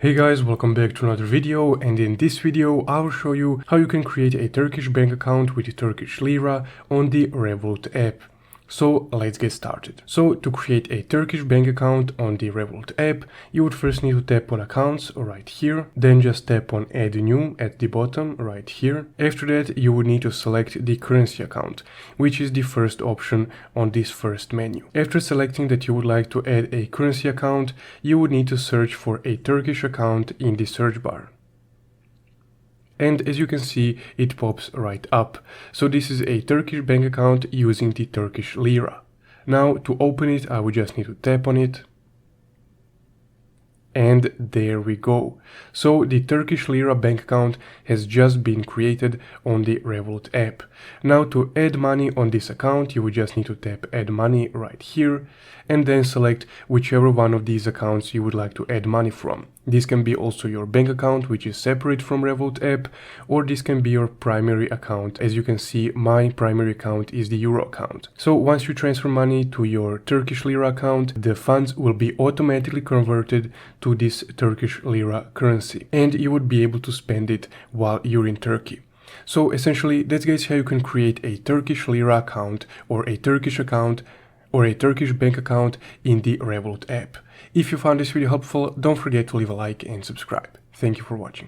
Hey guys, welcome back to another video, and in this video I will show you how you can create a Turkish bank account with Turkish Lira on the Revolut app. So let's get started. So to create a Turkish bank account on the Revolut app, you would first need to tap on accounts right here, then just tap on add new at the bottom right here. After that, you would need to select the currency account, which is the first option on this first menu. After selecting that you would like to add a currency account, you would need to search for a Turkish account in the search bar. And as you can see, it pops right up. So this is a Turkish bank account using the Turkish Lira. Now to open it, I would just need to tap on it. And there we go. So the Turkish Lira bank account has just been created on the Revolut app. Now to add money on this account, you would just need to tap add money right here and then select whichever one of these accounts you would like to add money from. This can be also your bank account, which is separate from Revolut app, or this can be your primary account. As you can see, my primary account is the Euro account. So once you transfer money to your Turkish Lira account, the funds will be automatically converted to this Turkish Lira currency, and you would be able to spend it while you're in Turkey. So essentially, that's guys how you can create a Turkish Lira account or a Turkish account or a Turkish bank account in the Revolut app. If you found this video helpful, don't forget to leave a like and subscribe. Thank you for watching.